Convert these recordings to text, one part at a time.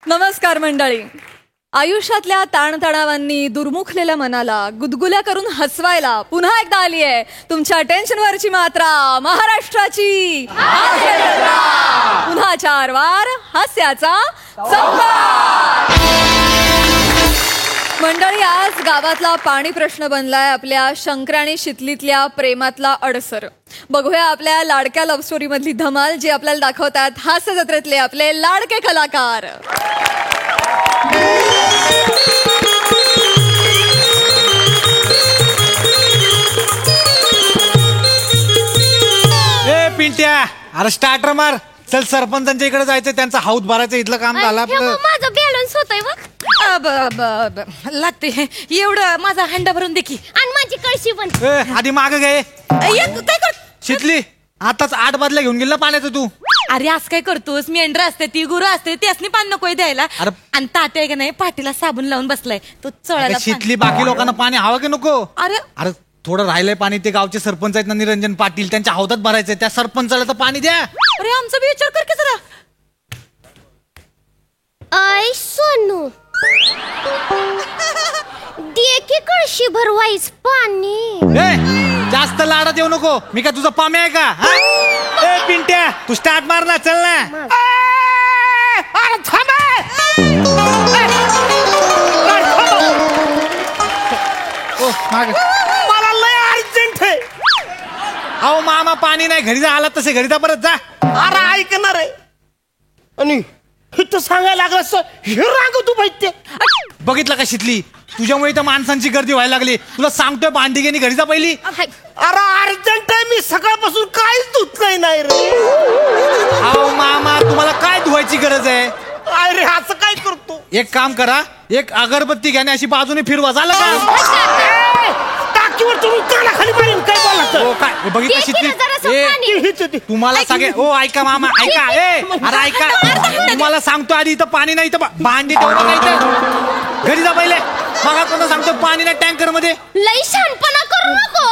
नमस्कार मंडळी. आयुष्यातल्या ताणतणावांनी दुर्मुखलेल्या मनाला गुदगुल्या करून हसवायला पुन्हा एकदा आली आहे तुमच्या टेन्शनवरची मात्रा, महाराष्ट्राची पुन्हा 4 वार हास्याचा संवाद. मंडळी, आज गावातला पाणी प्रश्न बनलाय आपल्या शंकरा आणि शितलीतल्या प्रेमातला अडसर. बघूया आपल्या लाडक्या लव्ह स्टोरी मधली धमाल, जी आपल्याला दाखवतात हास्य जत्रेतले आपले लाडके कलाकार. ए पिंट्या, अरे स्टार्टर मार. चल, सरपंचांच्या इकडे जायचं, त्यांचा हाऊस भरायचं. इथलं काम झालं आपलं. माझा बॅलन्स होतोय लागते एवढं माझा हंडा भरून देखी आणि माझी कळशी पण. आधी माग गे. काय कर शितली, आताच 8 बादल्या घेऊन गेला पाण्याचं तू. अरे आज काय करतोस? मेंढर असते, ती गुरु असते, त्यासनी पाणी नकोय द्यायला. अरे आणि तात्या का नाही पाठीला साबण लावून बसलाय, तो चोळायला शितली, बाकी लोकांना पाणी हवं की नको? अरे अरे थोडं राहिलंय पाणी. ते गावचे सरपंच आहेत ना, निरंजन पाटील, त्यांच्या हौदात भरायचंय. त्या सरपंचाला तर पाणी द्या. अरे आमचा बी विचार कर की जरा. आय सोनू, दे की कळशी भरवाईस पाणी. जास्त लाडात येऊ नको. मी का तुझा पामे आहे का? ए पिंट्या, तू स्टार्ट मार ना. चल ना. अरे थांबा. मला लय अर्जंट आहे. अहो मामा, पाणी नाही. घरी जा. आला तसे घरी जा, परत जा. अरे ऐकणार आहे. आणि इथं सांगायला लागलं असं हे रांग तू पाहिजे. बघितलं का शितली, तुझ्यामुळे तर माणसांची गर्दी व्हायला लागली. तुला सांगतोय भांडी घेणी घरी जा पहिली. अरे अर्जंट आहे. मी सकाळपासून काहीच धुतलंय नाही रे. अहो मामा, तुम्हाला काय धुवायची गरज आहे? अरे असं काय करतो? एक काम करा, एक अगरबत्ती घ्याने अशी बाजूने फिरवा. झालं का? टाकीवर तुम्ही कानाखाली मारीन. काय हो बोला? काय बघितलं शितली? तुम्हाला सगळे हो ऐका मामा, ऐका. अरे ऐका, तुम्हाला सांगतो आधी इथं पाणी नाही. इथं भांडी ठेवलं नाही तर घरी जा पहिले. बघा कोणा सांगतो पाणी नाही टँकर मध्ये. लई शहाणपणा करू नको.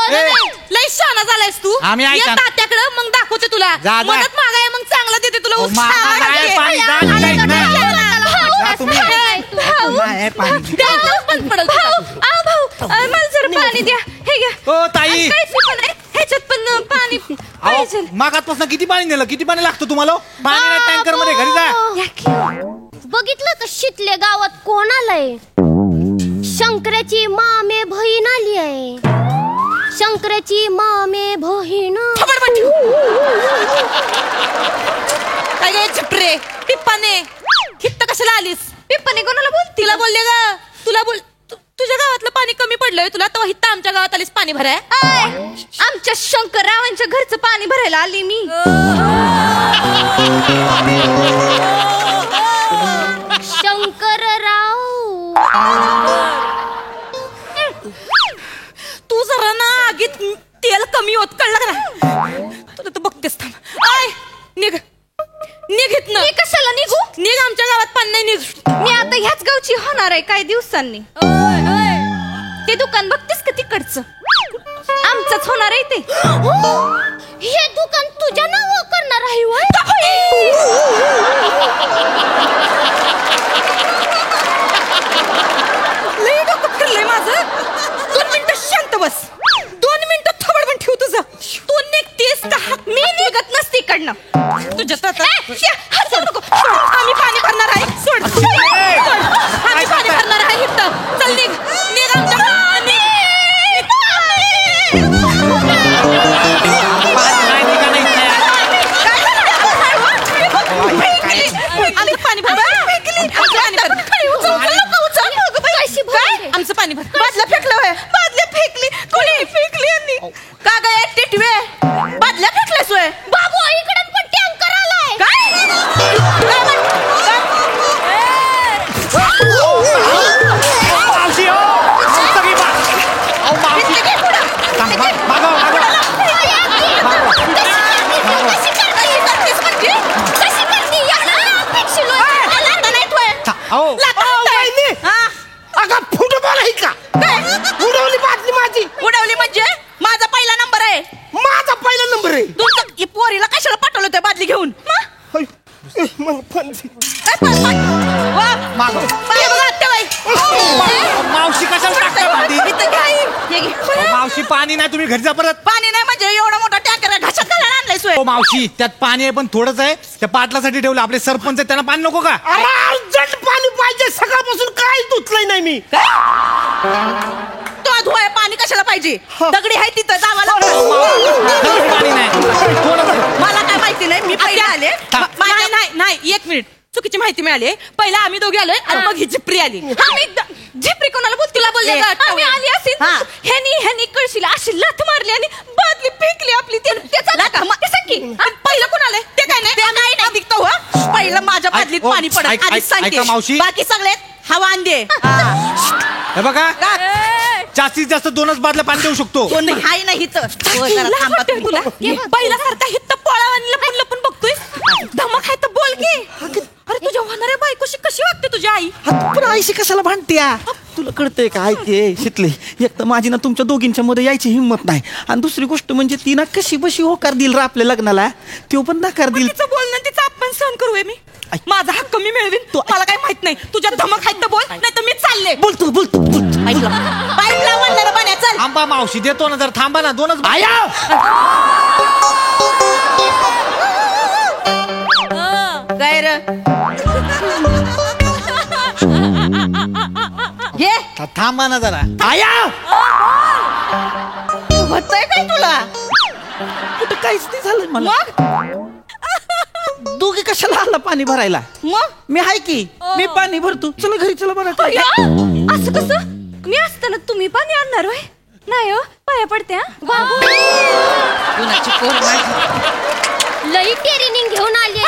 लय शहाणा झालायस तू. आम्ही ऐका. तात्याकडे मग दाखवते तुला. जा. मदत मागाय मग चांगलं देते तुला. मामा काय पाणी जा, नाही, नाही. जा तुम्ही. मला जरा पाणी द्या. हे घ्या. ओ ताई, ह्याच्यात पण पाणी पाहिजे. मागातपासून किती पाणी नेलं? किती पाणी लागतं तुम्हाला? पाणी नाही टँकर मध्ये. घरी जा. बघितलं का शितल्या गावात कोण आलंय? शंकराची मामे बहीण आली आहे. शंकराची मामे बहीण. काय गे चिपरे, पिप्पाने हित्त कशाला आलीस? पिप्पाने कोणाला बोल? तिला बोलले ग. तुला बोल. तुझ्या गावातलं पाणी कमी पडलंय तुला, तेव्हा हित्त आमच्या गावात आलीस पाणी भराय. आमच्या शंकररावांच्या घरचं पाणी भरायला आली मी. शंकरराव, तू जरा ना आगीत तेल कमी होत, कळलं का? तुला तर बघतेस. थांब. आय निघ, निघित ना. कशाला निघू? निघ, आमच्या गावात पाणी नाही. निघ. मी आता ह्याच गावची होणार आहे काही दिवसांनी. ते दुकान बघतेस का तिकडचं? आमचंच होणार आहे ते. हे दुकान तुझ्या नावावर करणार आहे होय? लई डोकं फिरलंय माझं. 2 मिनिटं शांत बस. 2 मिनिटं थोबड पण ठेव तुझं. तू निघतेस का? मी निघत नसती इकडनं. तुझ्या सोड नको. आम्ही पाणी भरणार आहे. सोड. आम्ही पाणी भरणार आहे इथं. चल निघ, निघ आमच्या. आमचं पाणी भर. बादल्या फेकलं होय? बादल्या फेकली? कोणी फेकली? का काय टिटवे बादल्या फेकल्यास होय? बाबू, इकडे पण टँकर आलाय. फुटबॉल आहे का? उडवली बादली माझी. उडवली म्हणजे? माझा पहिला नंबर आहे. माझा पहिला नंबर आहे. तुमचं पोरीला कशाला पाठवलं त्या बादली घेऊन? मला पण वा पाणी घे मावशी पाणी नाही, तुम्ही घरी जा परत. पाणी नाही म्हणजे एवढा मोठा टँकर घशात घालायला आणलाय सोय हो मावशी, त्यात पाणी आहे पण थोडंच आहे. त्या पाटलासाठी ठेवलं. आपले सरपंच आहे, त्यांना पाणी नको का? अरे अर्जंट पाणी पाहिजे, सकाळपासून काय धुतलंय नाही मी. तो धुवाय पाणी कशाला पाहिजे? दगडी आहे तिथं जावाला. खरंच पाणी नाही, थोडंच आहे. मला काय माहिती नाही, मी पहिले आले. नाही नाही नाही, एक मिनिट, चुकीची माहिती मिळाली. पहिला आम्ही दोघे आलोय आणि मग ही झिपरी आली. झिपरी कोणाला बोल? तिला बोलले आम्ही आली असेल. ह्यानी कळशीला अशी लाथ मारली आणि बादली फेकली आपली. पहिलं कोण आलंय ते काय नाही दिखतो. पहिलं माझ्या बादलीत पाणी पडत आधीच सांगते. मावशी, बाकी सगळे हवा अंदे. हे बघा, जास्तीत जास्त 2च बादल्या पाणी देऊ शकतो. कोण हाय नाही इथं. तुला पहिल्यासारखा हित पोळावानी लपून लपून बघतोय. धमक आहे तर बोल की. अरे तुझ्या होणाऱ्या बायकोशी कशी वागते तुझी आई? पण आईशी कशाला भांडत्या? तुला कळतंय का? ऐके शिकले, एक तर माझी ना तुमच्या दोघींच्या मध्ये यायची हिंमत नाही, आणि दुसरी गोष्ट म्हणजे ती ना कशी बशी होकार दिल रा आपल्या लग्नाला, तो पण नकार दिल. तिचं बोलणं तिचा अपमान सहन करू मी. माझा हक्क मी मिळवीन. मला काय माहित नाही. तुझ्या धमक आहेत तर बोल, नाही तर मी चालले. बोलतो पाईप लावणार पाण्या चल. थांबा मावशी, देतो ना, जर थांबा ना. 2च आया काय रे ये थांबा ना जरा. आया होतंय काय तुला? कुठं काहीच नाही झालं मला. मग दोघी कशाला आला पाणी भरायला? मग मी हाय की, मी पाणी भरतो. चला घरी, चला बरं. असं कसं? मी असताना तुम्ही पाणी आणणार होय? नाही हो, पाया पडते. लई टेरिनिंग घेऊन आली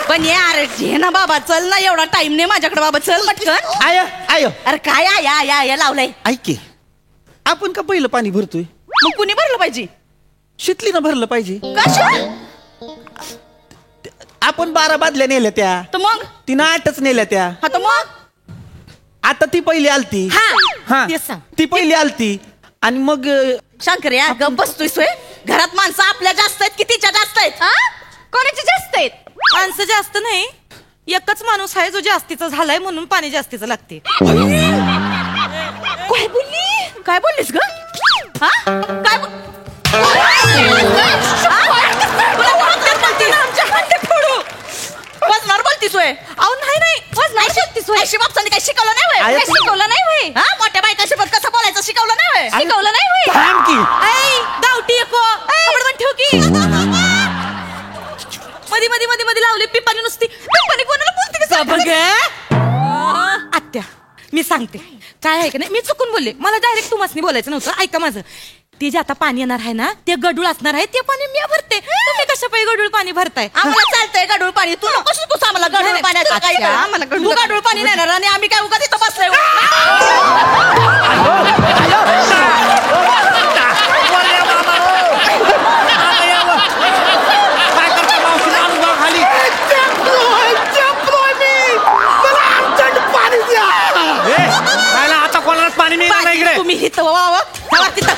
पण यार घे ना बाबा, चल ना. एवढा टाइम नाही माझ्याकडे बाबा, चल पटकन. आया आया अरे काय या लावलंय. ऐक की, आपण का पहिलं पाणी भरतोय? मग कुणी भरलं पाहिजे? शितलीनं भरलं पाहिजे. कशा? आपण 12 बादल्या नेल्या त्या, तर मग तिनं 8च नेल्या त्या. हा तर मग आता ती पहिली आलती. हा तेच सांग. ती पहिली आलती आणि मग शंकर या गप बसतोय सोय. घरात माणसं आपल्या जास्त आहेत की तिच्या जास्त आहेत? कोणाची जास्त आहेत? माणसं जास्त नाही, एकच माणूस आहे जो जास्तीचा झालाय म्हणून पाणी जास्तीचं लागते. काय बोललीस ग? हा काय वजनावर बोलतीस होय? अहो नाही वजनावर बोलतीस होय. अशी बापसाने काय शिकवलं नाही होय? आया, काय शिकवलं नाही होय? हा मोठ्या बायकासोबत कसं बोलायचं शिकवलं नाही होय? शिकवलं नाही होय? थांब की. ऐ, गावठी एको खबरदार ठेव की. मध्ये लावले पिपाणी नुसती. पिपाणी कोणाला बोलते की बघ आत्या, मी सांगते काय आहे का नाही, मी चुकून बोलले. मला डायरेक्ट तुम्हाला बोलायचं नव्हतं. ऐका माझं. ते जे आता पाणी येणार आहे ना, ते गडूळ असणार आहे. ते पाणी मी भरते. तुम्ही कशा पायी गडूळ पाणी भरताय? आम्हाला चालतंय गडूळ पाणी. तू नको शिकूस आम्हाला गडूळ पाण्याचं काय. आम्हाला गडूळ पाणी नेणार आणि आम्ही काय उगा तिथं बसलोय. काय करता मावशी? माणूस बघा खाली. पाणी द्या. खायला आता कोणालाच पाणी मिळणार नाही इकडे. तुम्ही हिथं वावा तिथं.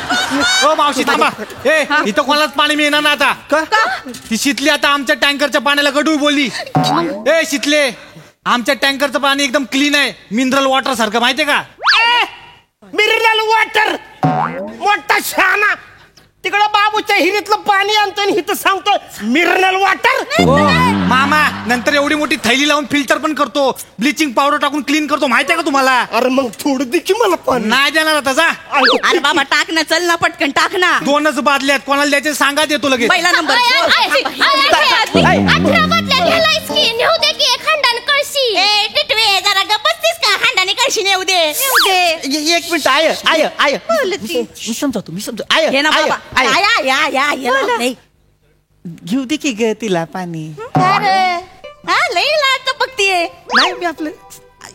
हो मावशी थांबा. इथं कोणालाच पाणी मिळणार ना आता. का? ती शितली आता आमच्या टँकरच्या पाण्याला गडूळ बोलली. शितले, आमच्या टँकरचं पाणी एकदम क्लीन आहे, मिनरल वॉटर सारखं, माहितीये का? मिनरल वॉटर मोठा शहाणा. तिकडं बाबूच्या हिरीतलं पाणी आणतो आणि इथं सांगतो मिनरल वॉटर. मामा, नंतर एवढी मोठी थैली लावून फिल्टर पण करतो, ब्लिचिंग पावडर टाकून क्लीन करतो, माहितीये का तुम्हाला? अरे मग थोडं दे की मला पाणी. नाही देणार आता, जा. अरे बाबा टाक ना, चल ना पटकन टाक ना. 2च बादल्यात, कोणाला द्यायचे सांगा, देतो लगेच. पहिला नंबर. 18 बाटल्या घ्यायलायस की? नेऊ दे की एक हांडान कळशी. टिटवे जरा गप बसतीस का? हांडाने कळशी नेऊ दे. एक मिनिट. आय मी समजावतो. ये ना बाबा. आय घेऊ दे की ग तिला पाणी. लई लाट बघतीये. नाही, मी आपलं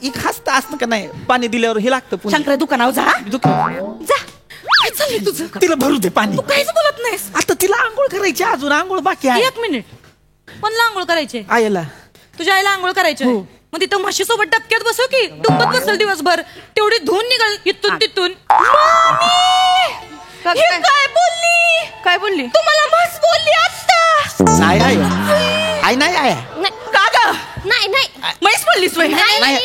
एक हसतं असतं का नाही, पाणी दिल्यावर हे लागतं पुन्हा. शंकर दुकानावर जा. जा. काय चाललंय तुझं? तिला भरू दे पाणी. तू काहीच बोलत नाहीस. आता तिला आंघोळ करायची, अजून आंघोळ बाकी आहे. 1 मिनिट. कोणला आंघोळ करायचे? आयला. तुझ्या आईला आंघोळ करायचे? मग तिथं म्हशी सोबत डबक्यात बसव की, डुंबत बसल दिवसभर. तेवढी धुवून निघाल इथून तिथून. काय बोलली? तुम्हाला म्हस बोलली आता. नाही आई नाही आया. का ग? नाही नाही म्हैस बोललीस वय नाही.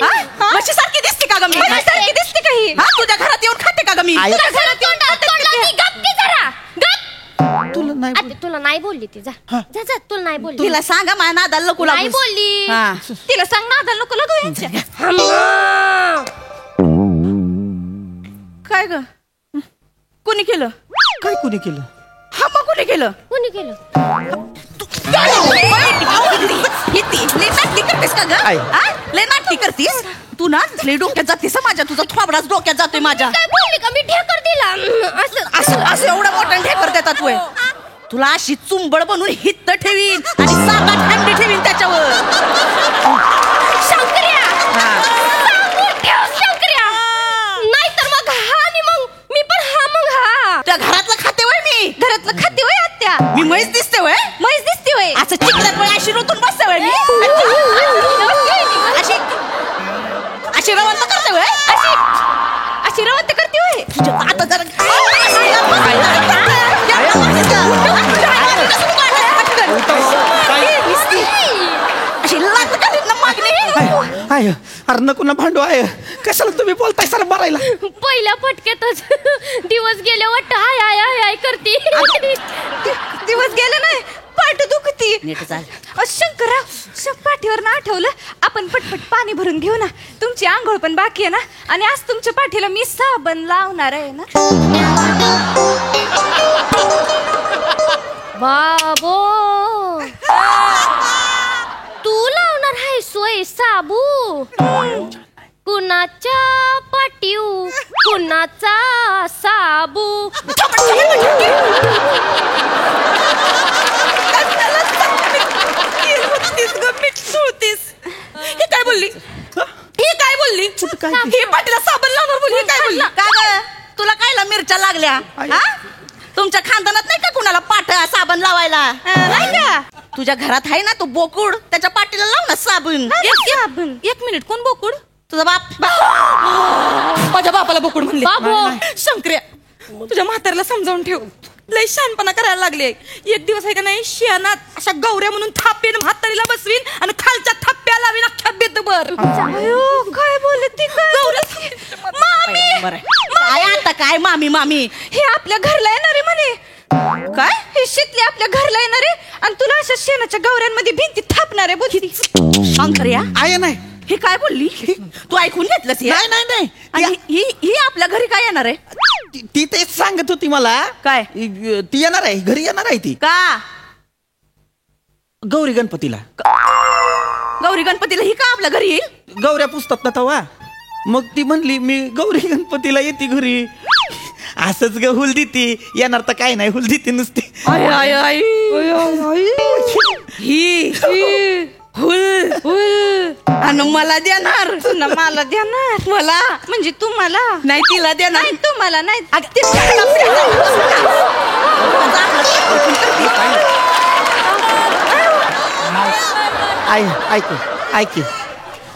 म्हशीसारखी दिसते का ग मी म्हशीसारखी दिसते का ही? हा, तुझ्या घरात येऊन खाते का ग मी आई- तुला घरात तोंडाला ती गप की जरा गप. तुला नाही आते, तुला नाही बोलली ती जा जा जा, तुला नाही बोलली तिला सांगा माझ्या नादाला नको नाही लागूस. बोलली हा. तिला सांग नादाला नको लागू यांच्या. काय ग कोणी केलं काय कुणी केलं हा मग कोणी केलं कोणी केलं? लय नाटकी करतेस का ग आई. हा? लय नाटकी करतीस तू ना लय डोक्यात जातीस हं माझ्या तुझा थोबडाच डोक्यात जातोय माझ्या काय बोलली का मी ढेकर दिला असं असं असं एवढं मोठं ढेकर देतात वय तुला अशी चुंबड बनवून हित्त ठेवीन आणि सापात हंडी ठेवीन त्याच्यावर शंकर्या हा. सांगून ठेव शंकर्या नाहीतर मग हा आणि मग मी पण हा मग हा त्या घरातलं खाते वय मी घरातलं खाते वय आत्या मी म्हैस दिसते वय म्हैस दिसते वय असं चिकल्यात वय अशी रोतून बसते वय मी अशी अशी रवंत करते वय अशी अशी रवंत करते वय तुझ्या आता जरा अशी लात घालीन ना मागणी आय अरे नको ना भांडू आहे कशाला तुम्ही बोलताय सर मारायला पहिल्या पटक्यातच दिवस गेले वाटत हाय हाय हाय हाय करते दिवस गेले नाही पाठ दुखती नीट चाल. शंकरराव पाठीवर ना आठवलं आपण पटपट पाणी भरून घेऊ ना तुमची आंघोळ पण बाकी आहे ना आणि आज तुमच्या पाठीला मी साबण लावणार आहे ना बाबो तू लावणार आहे सोय साबू कुणाच्या पाठीव कुणाचा साबू हे काय बोलली हे काय बोलली काय? हे पाटीला साबण लावणार बोलली हे काय बोलली का ग तुला कायला मिरच्या लागल्या हा? तुमच्या खानदानात नाही का कुणाला पाठ साबण लावायला नाही का तुझ्या घरात आहे ना तो बोकुड त्याच्या पाठीला लाव ना साबण एक मिनिट कोण बोकुड तुझा बाप माझ्या बापाला बोकुड म्हणले बाबू. शंकर्या तुझ्या म्हाताऱ्याला समजावून ठेव लय शानपणा करायला लागले एक दिवस आहे का नाही शियानात अशा गौऱ्या म्हणून थापेन म्हातारीला बसवीन आणि खालच्या थप्प्या लावीन अख्ख्या बेदभर काय बोलत ती मामी काय आता काय मामी मामी हे आपल्या घरला येणार आहे म्हणे काय हे शितले आपल्या घरला येणार आहे आणि तुला अशा शेणाच्या गौऱ्यांमध्ये भिंती थापणार आहे बोलती शंकर्या आहे नाही हे काय बोलली तू ऐकून घेतलंस हे? नाही नाही नाही आणि ही आपल्या घरी काय येणार आहे ती तेच सांगत होती मला काय? ती येणार आहे घरी येणार आहे ती का गौरी गणपतीला गौरी गणपतीला ही का आपल्या घरी येईल गौऱ्या पुसतात ना तवा मग ती म्हणली मी गौरी गणपतीला येते घरी असंच ग हुल देती येणार तर काय नाही हुल देते नुसती आय आय आय ही हुल हुल आणि मला देणार मला देणार मला म्हणजे तुम्हाला नाही तिला देणार नाही तुम्हाला नाही अगं, ते ऐक ऐक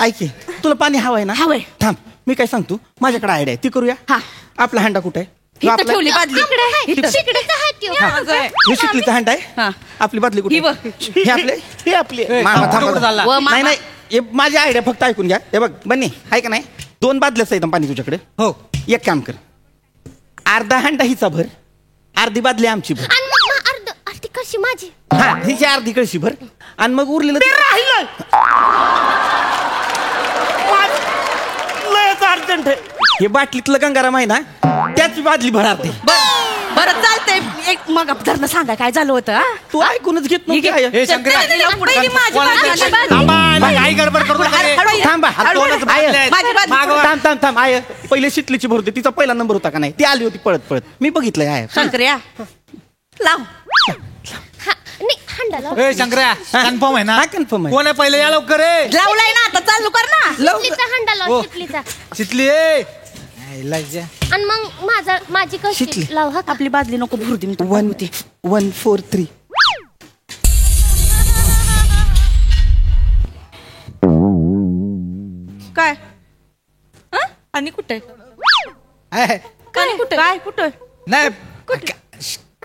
ऐक तुला पाणी हवं आहे ना हवंय. थांब मी काय सांगतो माझ्याकडे आयडिया ती करूया हा. आपला हांडा कुठे आहे इथं आपला- ठेवली बादली हे शिकलीचा हांडा हा. आहे आपली बादली कुठे ही बघ. हे आपले हे आपले ए, मामा, कुठं थांब. चालला? व मामा. नाही नाही हे माझी आयडिया फक्त ऐकून घ्या हे बघ बन्नी आहे का नाही 2 बादल्याच आहेत पाणी तुझ्याकडे हो एक काम कर अर्धा हांडा हिचा भर अर्धी बादली आमची भर आणि मग अर्धी कशी माझी हा हिची अर्धी कळशी भर आणि मग उरलेलं ते राहिलं लयच अर्जंट आहे हे बाटलीतलं गंगाराम आहे ना त्याच बादली भर अर्धी बरं चालतंय एक मग धरणं सांगा काय झालं होतं हा? तू ऐकूनच घेत नव्हती काय? हे शंकर्या, पहिली माझी कोणाचं- बादली, बादली. थांबा, आला, काही गडबड करू नका रे. हळू ये. थांबा हळू ये. दोनच बादल्या आहेत. माझी बादली. मागवा. थांब आय पहिले शितलीची भरते तिचा पहिला नंबर होता का नाही ती आली होती पळत पळत मी बघितलंय आहे शंकर्या लाव नाही हंडाला ए शंकर्या कन्फर्म आहे ना हा, confirm आहे. कोण आहे पहिले या लवकर रे लावलाय ना आता चालू कर ना शितलीचा हंडा लाव हो. शितलीचा शितली ए लज्जा. आणि मग माझी कशी शितली. लाव हा आपली बादली नको भरू दे मी तुला 143 काय हं? आणि कुठे आहे. काय कुठे काय कुठे नाही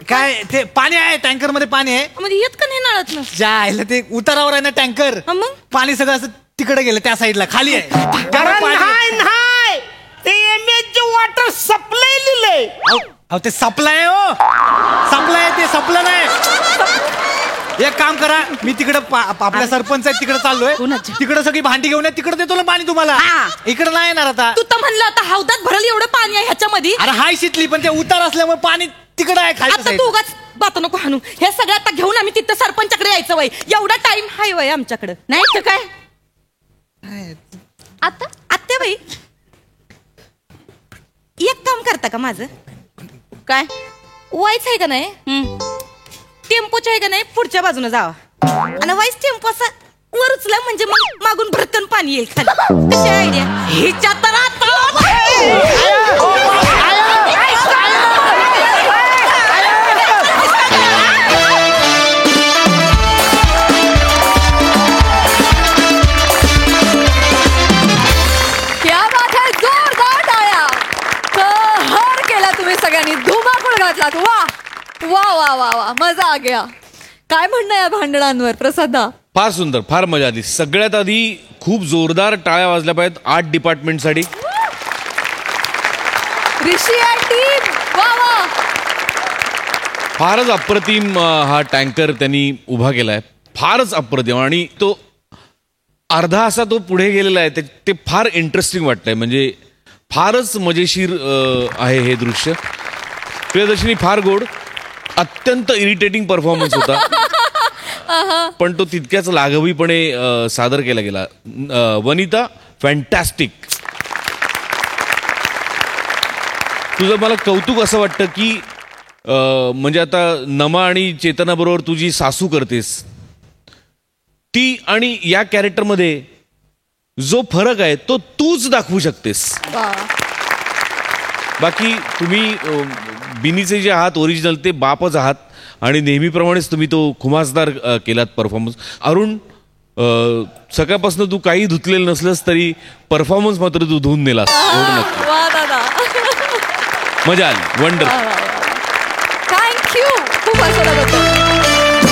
काय ते पाणी आहे टँकर मध्ये पाणी आहे म्हणजे येत का नाही नळात ना जायला ते उतारावर आहे ना टँकर मग पाणी सगळं असं तिकडे गेलं त्या साईडला खाली आहे त्यामुळे पाणी- नाही ते एमएच वॉटर सप्लाय लिहिलंय. अहो ते सप्लाय हो सप्लाय ते सप्लाय नाही एक काम करा मी तिकडे आपल्या सरपंच आहेत तिकडे चाललोय कोणाच्या? तिकडे सगळी भांडी घेऊन तिकडे देतो ना पाणी तुम्हाला हा. इकडे नाही येणार आता तू तर म्हणलं आता हौदात भरल एवढं पाणी आहे ह्याच्यामध्ये अरे हाय शितली पण ते उतार असल्यामुळे पाणी तिकडे आहे खाली आता तू उगाच बात नको हाणू हे सगळं आता घेऊन आम्ही तिथं सरपंचाकडे यायचं वय एवढा टाइम हाय वय आमच्याकडे नाही तर काय आता आत्या बाई एक काम करता का माझं काय वाईच आहे का नाही टेम्पोच्या आहे का नाही पुढच्या बाजूने जावा आणि वाईस टेम्पो असा वर उचला म्हणजे मग मागून भरकन पाणी येईल खाली कशी आयडिया हिच्या तर क्या बात है जोरदार टाळ्या कहर केला तुम्ही सगळ्यांनी धुमाकूळ घातलात वा वा वा वा वा मजा आ गया काय म्हणणं या भांडणांवर प्रसादा फार सुंदर फार मजा आली सगळ्यात आधी खूप जोरदार टाळ्या वाजल्या पाहिजेत 8 डिपार्टमेंटसाठी ऋषी आणि टीम वा वा फारच अप्रतिम हा टँकर त्यांनी उभा केलाय फारच अप्रतिम आणि तो अर्धा असा तो पुढे गेलेला आहे ते फार इंटरेस्टिंग वाटतंय म्हणजे फारच मजेशीर आहे हे दृश्य प्रियदर्शनी फार गोड अत्यंत इरिटेटिंग परफॉर्मन्स होता पण तो तितक्याच लाघवीपणे सादर केला गेला वनिता फॅन्टॅस्टिक तुझं मला कौतुक असं वाटतं की म्हणजे आता नमा आणि चेतनाबरोबर तुझी सासू करतेस ती आणि या कॅरेक्टरमध्ये जो फरक आहे तो तूच दाखवू शकतेस बाकी तुम्ही बिनीचे जे आहात ओरिजिनल ते बापच आहात आणि नेहमीप्रमाणेच तुम्ही तो खुमासदार केलात परफॉर्मन्स अरुण सकाळपासून तू काही धुतलेलं नसलंस तरी परफॉर्मन्स मात्र तू धुवून नेलास एवढं नक्की वा दादा मजा आली वंडर थँक्यू खूप हसवलं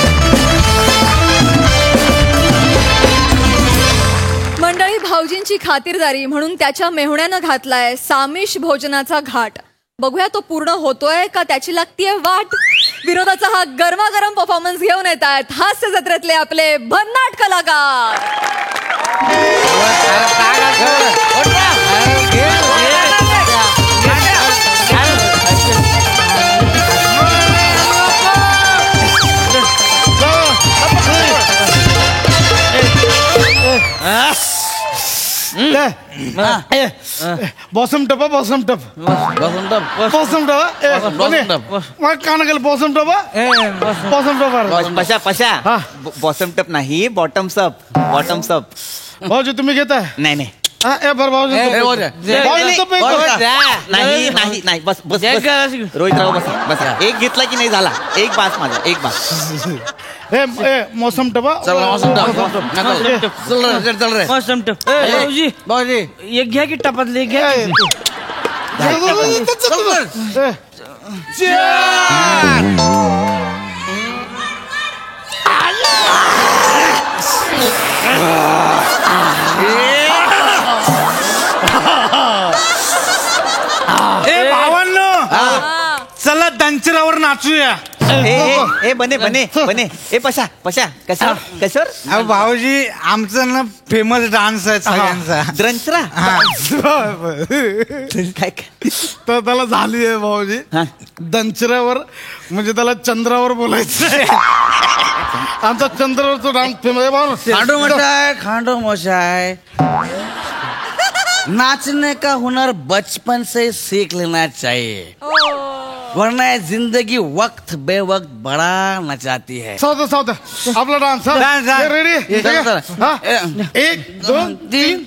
मंडळी भाऊजींची खातिरदारी म्हणून त्याच्या मेहुण्यानं घातलाय सामिष भोजनाचा घाट बघूया तो पूर्ण होतोय का त्याची लागतीये वाट विरोधाचा हा गरमागरम परफॉर्मन्स घेऊन येत आहेत हास्य जत्रेतले आपले भन्नाट कलाकार बॉसम टप बॉसम टप बॉसम टप मग काना गेलं बॉसम टप बॉसम टप पशा पशा हा. बॉटम टप नाही बॉटम्स अप बॉटम्स अप भाऊजी तुम्ही घेताय नाही नाही हा ए बरं भाऊजी नाही नाही नाही बस बस रोहितराव बस बसा एक घेतला की नाही झाला एक बास माझा एक बास ए मौसम टपा एक घ्या की टपातले एक घ्या ए भावांनो चला दंचरावर नाचूया ए बने बने बने ए पशा पशा कशावर कशावर अहो भाऊजी आमचं ना फेमस डान्स आहे सगळ्यांचा द्रंचरा काय तर त्याला झाली आहे भाऊजी हा. दंचऱ्यावर म्हणजे त्याला चंद्रावर बोलायचं आमचा चंद्रावरचा डान्स फेमस आहे भाऊ खांडो मशाय खांडो मशाय नाचने का हुनर बचपन से सीख लेना चाहिए वरना ये जिंदगी वक्त बे वक्त बड़ा नचाती है सावध आपला डान्स Dance, dance. रेडी चला, चला. 1 2 3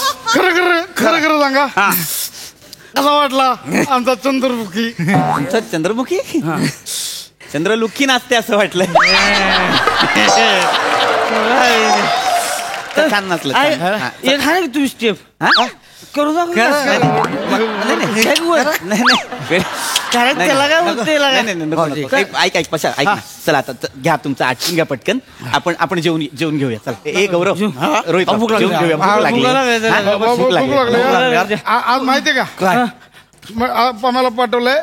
खरं सांगा कसा वाटला आमचा चंद्रमुखी आमचा चंद्रमुखी चंद्रलुखी नाचते असं वाटलं. छान नाचलं. छान. हा. एक आहे ना तुम्ही स्टेप हा? करू दाखव. नाही, त्याला काय म्हणते नको. ऐक पशा ऐक ना. चला आता घ्या तुमचं आटपून घ्या पटकन. आपण जेवून घेऊया. चला ए गौरव रोहित भूक लागली. जेवून घेऊया. भूक लागली. हा, भूक लागली. आज माहितीये का आम्हाला पाठवलंय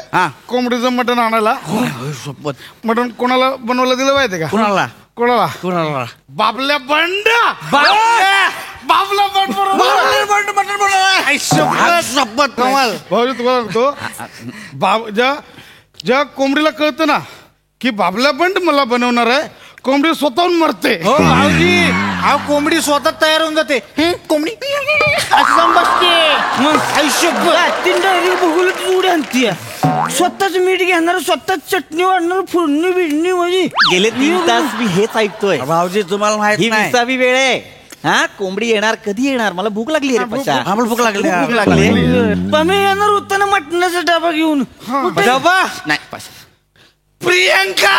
कोंबडीचं मटण आणायला. मटण कोणाला बनवायला दिलं माहितीये का? कुणाला कोणाला बाबल्या बंड. बाबला बंड कमाल. भाऊजी तुम्हाला सांगतो ज्या कोंबडीला कळतं ना की बाबल्या बंड मला बनवणार आहे, कोंबडी स्वतःहून मरते. हो भाऊजी, हा कोंबडी स्वतः तयार होऊन जाते. कोंबडी असं बसते. उडी आणतीये. स्वतःच मीठ घेणार, स्वतःच चटणी वाढणार, फोडणी बिडणी म्हणजे गेले 3 तास मी हेच ऐकतोय. भाऊजी तुम्हाला ही माहिती नाही. 20वी वेळ आहे. हा कोंबडी येणार कधी येणार? मला भूक लागली रे पशा. आम्हाला भूक लागली. भूक लागली. पण येणार होता ना मटणाचा डबा घेऊन. डबा नाही पशा. प्रियंका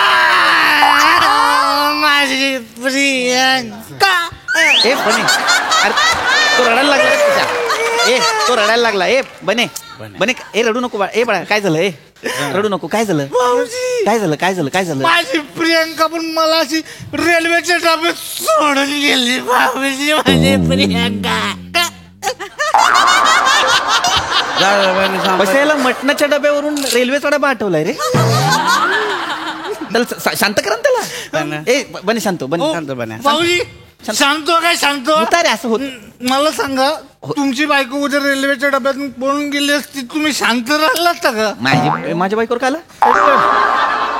माझी प्रियंका. ए बने, अरे तो रडायला लागला रे पशा. ए तो रडायला लागला. ए बने ए रडू नको बाळा. ए बाळा काय झालं? ए रडू नको. काय झालं? काय झालं? माझी प्रियंका पण मला अशी रेल्वेच्या डब्यात सोडून गेली. भाऊजी माझी प्रियंका. कशाला मटणाच्या डब्यावरून रेल्वेचा डबा आठवलाय रे? त्याला शांत करा ना त्याला. ए बने शांत बने. भाऊजी सांगतो काय सांगतो होता रे असं होत. मला सांगा, तुमची बायको उद्या रेल्वेच्या डब्यातून पळून गेली असती, तुम्ही शांत राहिला असता का? माझ्या बायकोवर काला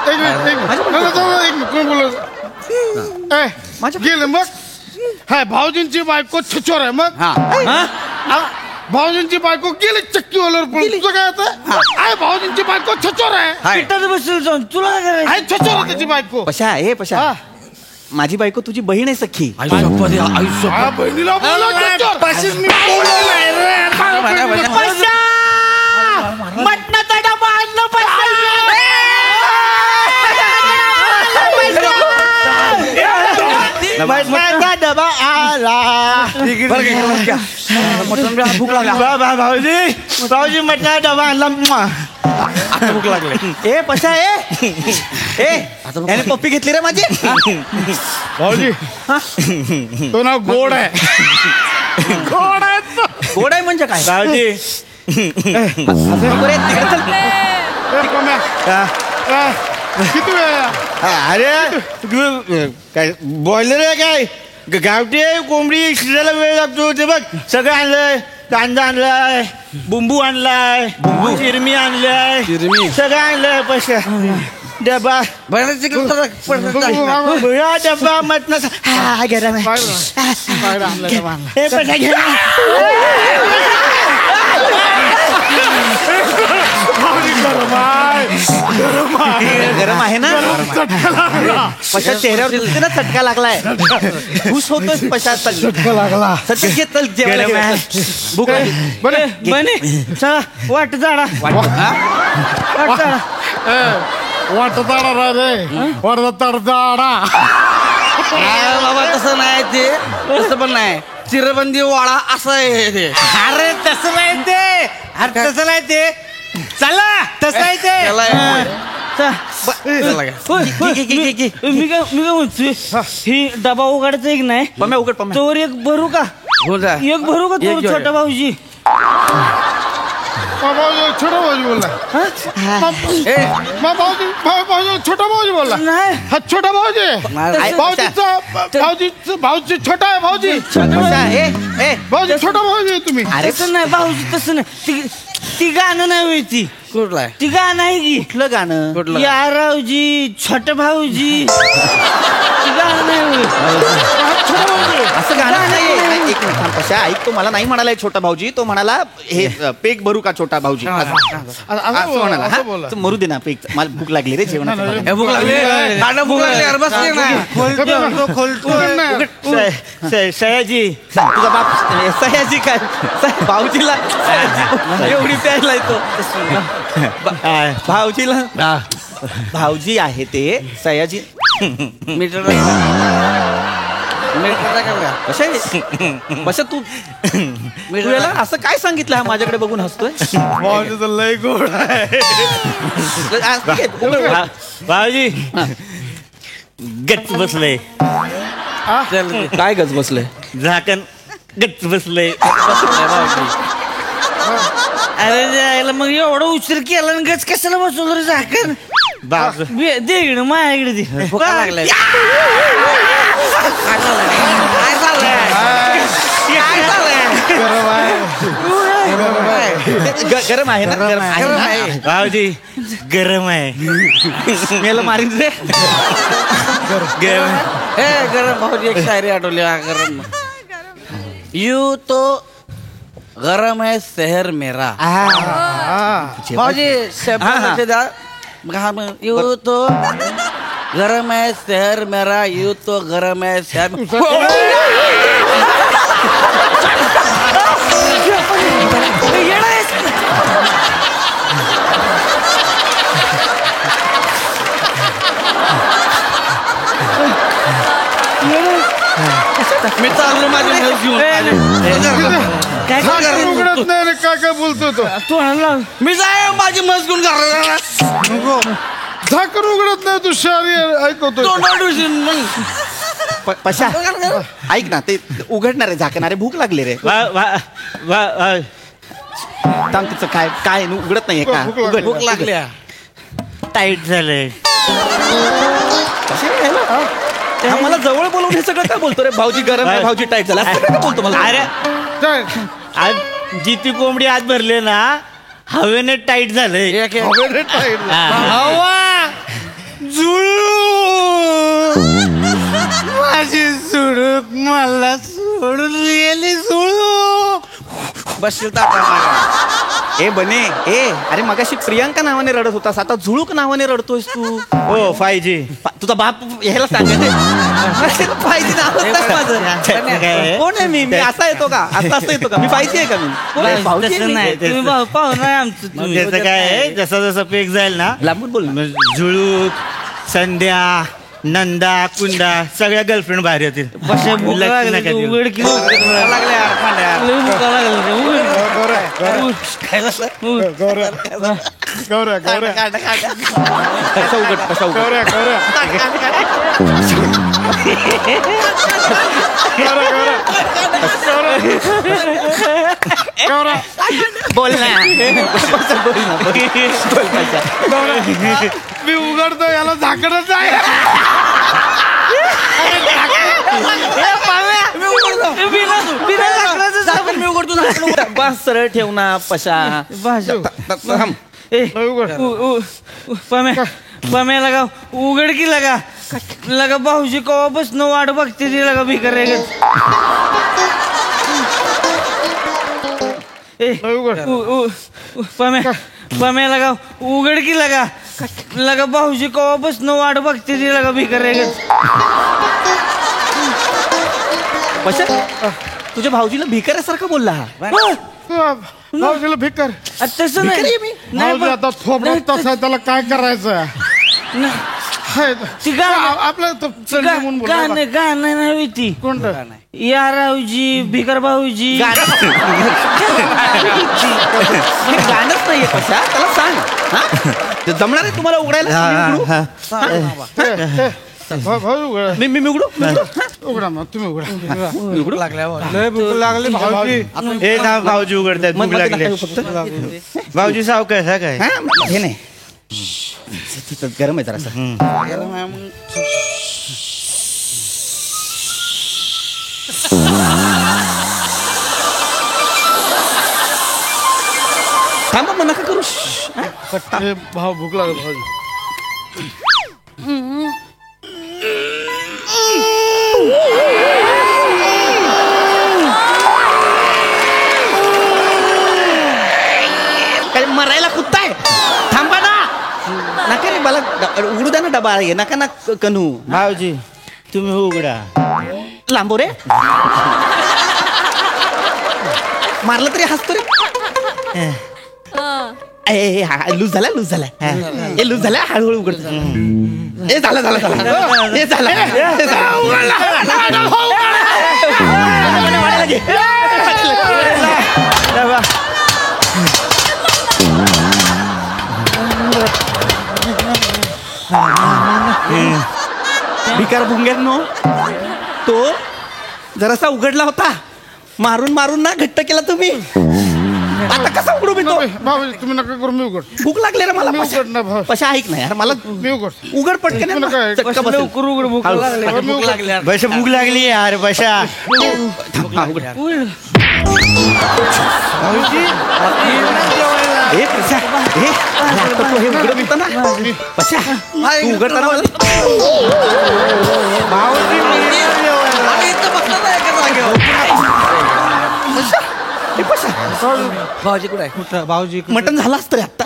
एक मिनिट कोण बोलत गेले मग? हाय भाऊजींची बायको छचोर आहे. मग भाऊजींची बायको गेली चक्कीवाल्यावर पळून. तुझं काय होतं? आहे भाऊजींची बायको छचोर आहे. बसेल जाऊन तुला काय करायचं? आहे छचोर आहे त्याची बायको. पशा माझी बायको तुझी बहीण आहे सख्खी. बहिणीला बोलव छचोर. तशीच मी बोललेलं रे. मटणाचा डबा आणला मटणाचा डबा आला. भूक लागला. भाऊजी मटणाचा डबा आणला. भूक लागली. ए पशा याने पप्पी घेतली रे माझी. भाऊजी तो नाव गोड आहे. गोड आहे म्हणजे काय? भाऊजी किती वेळ? अरे काय बॉयलर आहे काय? गावठी आहे कोंबडी. शिजायला वेळ लागतो. ते बघ सगळं आणलंय. कांदा आणलाय, बुंबू आणलाय, चिरमी आणलाय, सगळं आणलंय. पैसा डबा डबा मटणाचा. हा गरम आहे. पैसा घे. गरम आहे ना? पशा चेहऱ्यावर दिसते ना चटका लागलाय. खुश होतोय पशा. चटका लागला. चल जेवायला. भूक लागली. बने वाट जाडा. वाटताडा रे. वाटताडा. बाबा तसं नाही. ते तसं पण नाही. चिरबंदी वाळा असं आहे ते. अरे तसं नाही ते. अरे तसं नाही ते. चला तसं आहे ते. मी काय म्हणतोय, ही डबा उघडायचा एक नाही. पम्या उघड पम्या. तोवर एक भरू का? एक भरू का तोवर छोटा भाऊजी? छोटा भाऊजी बोलला. भाऊजी छोटा भाऊजी बोलला. नाही हा छोटा भाऊजी. भाऊजी छोटा आहे. भाऊजी भाऊजी छोटा भाऊजी आहे तुम्ही. तसं नाही भाऊजी. तसं नाही. ती गाणं नाही होई. ती कुठला ती गाणं आहे की कुठलं गाणं? या रावजी छोट भाऊजी. ती गाणं नाही होई. असं गाणं नाही. एक मिनिट थांब पशा. ऐक तो मला नाही म्हणालाय छोटा भाऊजी. तो म्हणाला हे पेक भरू का छोटा भाऊजी असं म्हणाला. हा मरू दे ना पेक. मला भूक लागली रे जेवणाची. भूक लागली. भूक लागली. अरे बस सयाजी तुझा बाप सयाजी काय भाऊजीला एवढी प्यायला येतो. भाऊजीला भाऊजी आहे ते सयाजी मीटर कशा तू याला असं काय सांगितलं हा माझ्याकडे बघून हसतोय? भाऊजी लय गोड आहे. भाऊजी गच्च बसलंय. काय गज बसलंय? झाकण गच्च बसलंय. अरे जायला मग एवढा उशीर केला ना गच कशाला बसवलं रे झाकण? दे इकडं माझ्याकडे दे. भुका लागलाय. गरम आहे ना? गरम आहे भाऊजी गरम आहे. मेला मारीन रे. गरम गरम भाऊजी एक शायरी आठवली. गरम यू तो गरम है शहर मेरा. भाऊजी यू तो गरम है शहर मेरा. यू तो गरम है शहर. मी चाललो माझ्या झाकण उघडत नाही रे, काय काय बोलतो तो? मी जाय माझी मस घेऊन नको. झाकण उघडत नाही तू शायरी ऐकवतो. पशा ऐक ना, ते उघडणार आहे झाकण. अरे भूक लागली रे. थांब, तिचं काय काय उघडत नाहीये का? भूक लागल्या. टाईट झालंय. हा, मला जवळ बोलवून हे सगळं काय बोलतो रे? भाऊजी गरम आहे, भाऊजी टाईट झाला, असं काय बोलतो मला? अरे आज जिती कोंबडी आज भरले ना हवेने टाईट झालंय. हवा जुळू माझी सुडूक मला सोडून गेली जुळू. बसशील ए बने ए, अरे मगाशी प्रियांका नावाने रडत होतास, आता झुळूक नावाने रडतोयस तू. हो 5G. तुझा बाप ह्याला सांगायचं 5G नाव होतंच माझं. कोण आहे मी? मी असा येतो का? असं येतो का? मी 5G आहे का? मी कोण आहे? भाऊजी आहे मी. नाही त्याचं काय आहे, जसा जसा पेक जाईल ना लांबून बोल ना. झुळूक संध्या नंदा कुंदा सगळ्या गर्लफ्रेंड बाहेर येतील. बोल ना. मी उघडतो याला झाकणच आहे. बस सरळ ठेव ना पशा. पम्या लगा उघड की लगा भाऊजी कवा बसणं वाट बघते ती लगा भिकार पम्या लगा उघड की लगा भाऊजी कवा बसणं वाट बघते ती लगा भिकार पशा तुझ्या भाऊजीला भिकाऱ्यासारखं बोलला हा. भाऊजीला भिकार. तसं नाही भाऊजी आता थोबडत तसा आहे, त्याला काय करायचं? ती आपलं गाणं नाही ती कोणतं? या रावजी भिकार भाऊजी. गाणंच नाहीये पशा, त्याला सांग. हा? जमणार आहे तुम्हाला उघडायला? मी उघडू? उघडा मग, तुम्ही उघडा. उघडू लागले भाऊजी. हे ना भाऊजी उघडतात. भूक लागली. भाऊजी सावकाश हा काय? हे नाही, तिथं गरम आहे जरासा. थांबा मग, नका करू. भाऊ भूक लागली भाऊजी. काय मरायला कुत्ता आहे? थांबा ना. नका रे, मला उघडू द्या ना डबा आहे. नका ना कन्हू. भाऊजी तुम्ही उघडा. लांबो रे. मारलं तरी हसतो रे. लूज झाला लूज झाला हे लूज झाला हळूहळू उघड हे झालं झालं झालं हे झालं भिकार भुंग्यांनो तो जरासा उघडला होता मारून मारून ना घट्ट केला तुम्ही आता कसा उघडू मी तो भाऊजी तुम्ही नका करू मी उघड भूक लागली रे मला मी उघड ना भाऊ पशा ऐक ना यार मला मी उघड उघड पटकन तुम्ही नका चटका बसेल. भूक लागली बशा भूक लागली यार बशा हे पशा हे आता तो हे उघडत होता ना पशा तू उघडताना मला हे पशा भाऊजी कुठे आहे भाऊजी मटण झालं असतं रे आता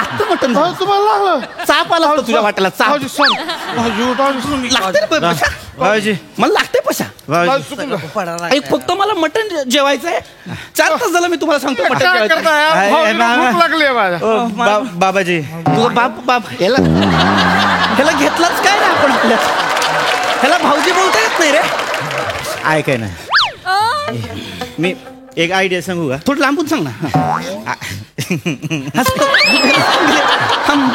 आता मटण झालं. तुम्हाला लागलं चाप आला असतो तुझ्या वाट्याला चाप भाऊजी सांग भाऊजी लागते रे पशा भाऊजी मला लागते पशा भाऊजी चुकून झालं. एक फक्त मला मटण जेवायचं आहे 4 तास झालं मी तुम्हाला सांगतो मटण काय जेवायचं आहे. करताय यार? भाऊजीला भूक लागली आहे माझ्या बाबाजी तुझं बाप ह्याला घेतलाच काय ना आपण आपल्यात ह्याला भाऊजी बोलता येत नाही रे ऐकाय ना मी एक आयडिया सांगू का थोडं लांबून सांग ना हसतो.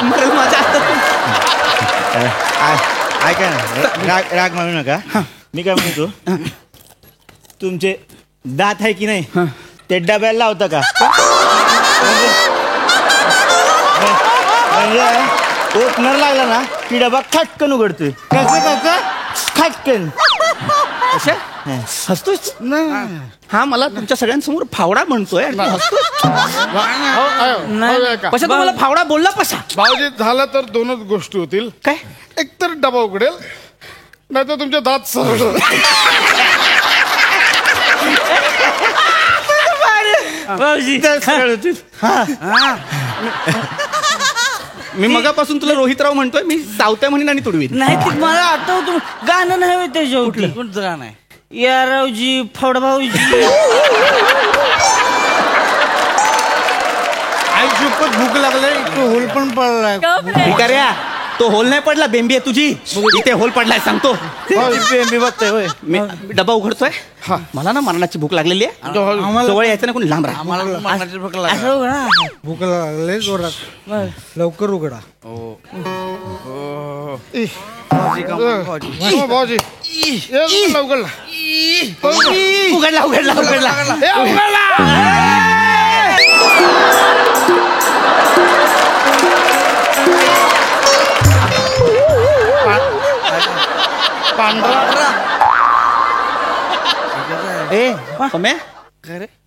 मरेल माझ्या हातात. ऐका ना राग मानू नका मी काय म्हणतो तुमचे दात आहे की नाही ते डब्याला लावता का म्हणजे ओपनर लागला ना की डबा खटकन उघडतोय कसं खटकन अशा हसतोय हा मला तुमच्या सगळ्यांसमोर फावडा म्हणतोय आणि हसतोय. पशा तू मला फावडा बोलला पशा भाऊजी झालं तर दोनच गोष्टी होतील काय एक तर डबा उघडेल नाही तर तुमचे दात सरळ मी मगापासून तुला रोहितराव म्हणतोय मी सावत्या म्हणीन आणि तुडवीन नाही ते मला आठवतो गाणं नाही त्याच्यावर कोणतं गाणं आहे या रावजी फड भाऊजी आई खूपच भूक लागले तो होल पण पडलाय भिकाऱ्या तो होल नाही पडला बेंबी आहे तुझी इथे होल पडलाय सांगतो मी बघतोय होय मी डबा उघडतोय मला ना मरणाची भूक लागलेली आहे जवळ यायचं ना कोणी लांब राहा असं उघडा भूक लागले जोरात लवकर उघडा भाऊजी उघडला उघडला उघडला उघडला ए पम्या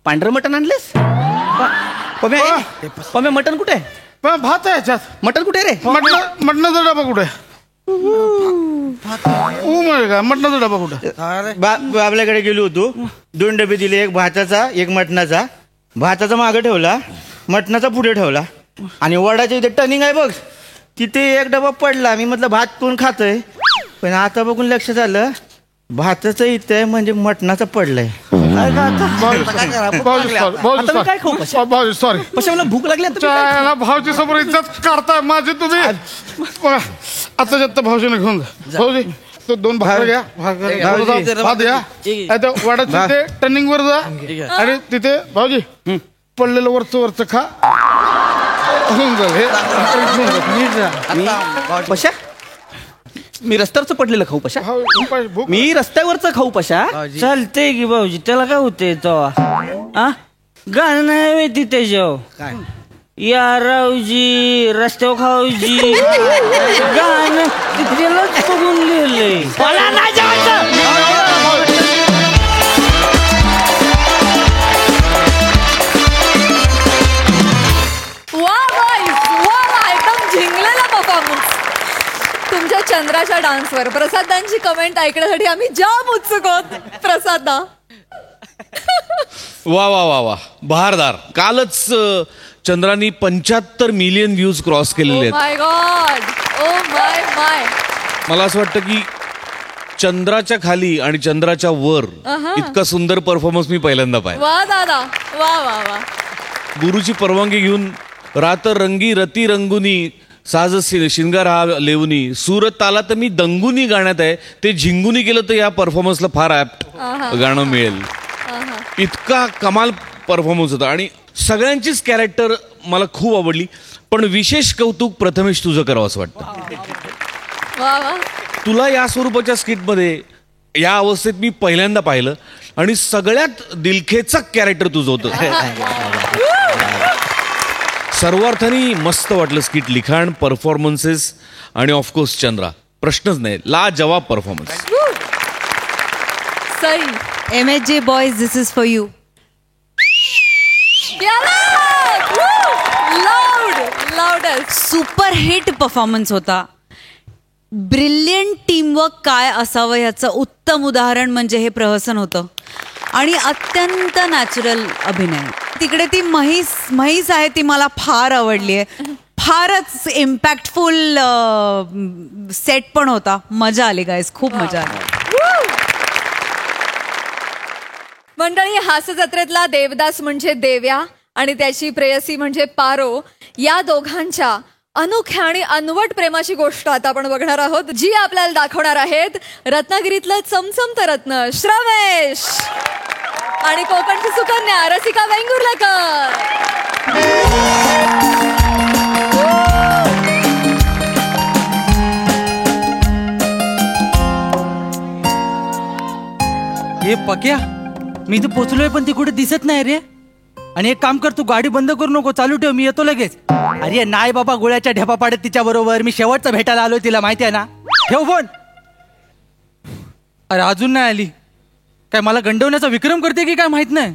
पांढरं मटण आणलेस पम्या मटण कुठे पण भात आहे याच्यात मटण कुठे रे मटणाचा डबा कुठे मटणाचा डबा कुठे बाबल्याकडे गेलो होतो 2 डबे दिले एक भाताचा एक मटणाचा भाताचा मागं ठेवला मटणाचा पुढे ठेवला आणि वडाच्या इथे टर्निंग आहे बघ तिथे एक डबा पडला मी म्हटलं भात कोण खातोय पण आता बघून लक्षात आलं भाताचं इथे म्हणजे मटणाचं पडलंय काय खाऊ पशा भाऊजी सॉरी पशा मला भूक लागली आता मी काय खाऊ? भाऊजी समोर इज्जत काढताय माझी तुम्ही आता जास्त भाऊजीने घेऊन जा भाऊजी तो 2 भाकर घ्या भात घ्या आता वडाच्या तिथे टर्निंग वर जा आणि तिथे भाऊजी पडलेलं वरचं खा होऊन जाईल पशा मी रस्त्यावरचं पडलेलं खाऊ पशा भूक मी रस्त्यावरचं खाऊ पशा चालतंय की भाऊजी त्याला काय होतंय तेव्हा गाणं नाही माहिती त्याच्यावर या रावजी रस्त्यावर खाऊजी गाणं त्यालाच बघून लिहिलंय मला नाही वा एकदम झिंगलेला परफॉर्मन्स तुमच्या चंद्राच्या डान्सवर प्रसादांची कमेंट ऐकण्यासाठी आम्ही जाम उत्सुक आहोत प्रसादा वा वा वा वा बहारदार कालच चंद्रानी 75 मिलियन व्ह्यूज क्रॉस केलेले आहेत माय गॉड ओ माय मला असं वाटतं की चंद्राच्या खाली आणि चंद्राच्या वर इतका सुंदर परफॉर्मन्स मी पहिल्यांदा पाहिला वा दादा वा वा वा गुरुची परवानगी घेऊन रात रंगी रती रंगुनी साज शिंगार हा लेवनी सूर ताला तर मी दंगुनी गाण्यात आहे, ते झिंगुनी केलं तर या परफॉर्मन्सला फार ऍप्ट गाणं मिळेल. इतका कमाल परफॉर्मन्स होता आणि सगळ्यांचीच कॅरेक्टर मला खूप आवडली. पण विशेष कौतुक प्रथमेश तुझं करावं असं वाटतं. वा वा. तुला या स्वरूपाच्या स्किटमध्ये या अवस्थेत मी पहिल्यांदा पाहिलं आणि सगळ्यात दिलखेचं कॅरेक्टर तुझं होतं. सर्वार्थाने मस्त वाटलं स्किट, लिखाण, परफॉर्मन्सेस आणि ऑफकोर्स चंद्रा, प्रश्नच नाही, ला जवाब performance. Sai. MHJ boys, this is for you. Super hit performance होता. ब्रिलियंट टीमवर्क काय असावं याचं उत्तम उदाहरण म्हणजे हे प्रहसन होतं आणि अत्यंत नॅचरल अभिनय. तिकडे ती म्हैस आहे ती मला फार आवडली आहे. फारच इम्पॅक्टफुल सेट पण होता. मजा आली गाईज, खूप मजा आली. मंडळी, हास्य जत्रेतला देवदास म्हणजे देव्या आणि त्याची प्रेयसी म्हणजे पारो, या दोघांच्या अनोख्या आणि अनवट प्रेमाची गोष्ट आता आपण बघणार आहोत, जी आपल्याला दाखवणार आहेत रत्नागिरीतलं चमचमत रत्न श्रमेश आणि कोकणची सुकन्या रसिका वेंगुर्लेकर. हे पक्या, मी तर पोचलोय पण ती कुठे दिसत नाही रे. आणि एक काम कर, तू गाडी बंद करू नको, चालू ठेव, मी येतो लगेच. अरे नाही बाबा, गोळ्याच्या ढेपा पाडत तिच्या बरोबर मी शेवटचा भेटायला आलोय तिला, माहिती आहे ना. ठेव फोन. अरे अजून नाही आली. काय मला गंडवण्याचा विक्रम करते की काय माहित नाही.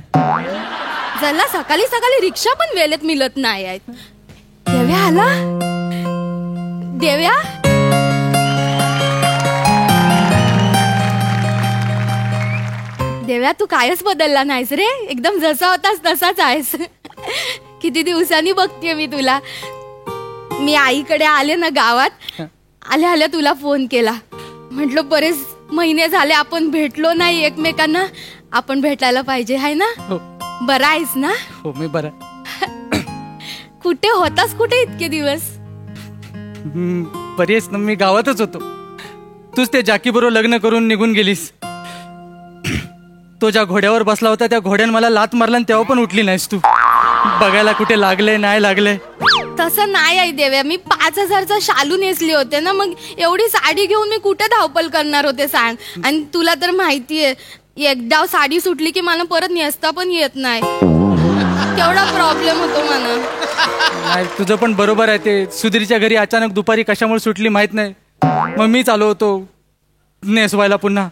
जला सकाळी सकाळी रिक्षा पण वेळेत मिळत नाही आहेत. देव्या आला. देव्या, देव्या तू कायच बदलला नाहीस रे, एकदम जसा होतास तसाच आहेस. किती दिवसांनी बघतेय मी तुला. मी आईकडे आले ना गावात, आल्या आल्या तुला फोन केला. म्हटलं बरेच महिने झाले आपण भेटलो नाही एकमेकांना, आपण भेटायला पाहिजे, हाय ना. बरा आहेस ना. हो मी बरा. कुठे होतास, कुठे इतके दिवस. बरी आहेस ना. मी गावातच होतो. तूच ते जाकी बरोबर लग्न करून निघून गेलीस. तो ज्या घोड्यावर बसला होता त्या घोड्याने मला लात मारला आणि तेव्हा पण उठली नाहीस तू. बघायला कुठे लागले नाही लागले. तसं नाही आहे देव्या, मी 5,000चा शालू नेसले होते ना, मग एवढी साडी घेऊन मी कुठे धावपल करणार होते सांग. आणि तुला तर माहितीये, एकदा साडी सुटली की मला परत नेसता पण येत नाही. केवढा प्रॉब्लेम होतो मला. नाही तुझं पण बरोबर आहे. ते सुधीरच्या घरी अचानक दुपारी कशामुळे सुटली माहित नाही, मग मीच आलो होतो नेसवायला पुन्हा.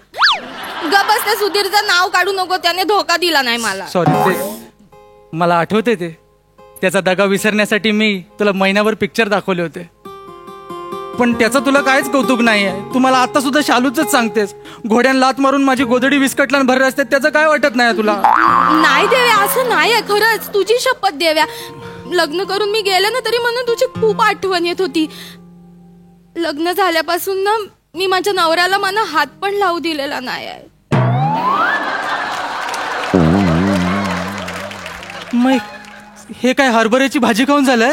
गबस, त्या सुधीरचं नाव काढू नको, त्याने धोका दिला नाही मला. सॉरी, ते मला आठवते. ते त्याचा दगा विसरण्यासाठी मी तुला महिनाभर पिक्चर दाखवले होते, पण त्याचं तुला काहीच कौतुक नाही आहे. तू मला आता सुद्धा शालूच सांगतेस. घोड्यान लात मारून माझी गोदडी विस्कटला भर असते, त्याचं काय वाटत नाही तुला. नाही देव्या, असं नाही आहे खरंच. तुझी शपथ देव्या, लग्न करून मी गेले ना तरी म्हणून तुझी खूप आठवण येत होती. लग्न झाल्यापासून ना मी माझ्या नवऱ्याला मला हात पण लावू दिलेला नाही आहे. मग हे काय हरभऱ्याची भाजी खाऊन झालंय.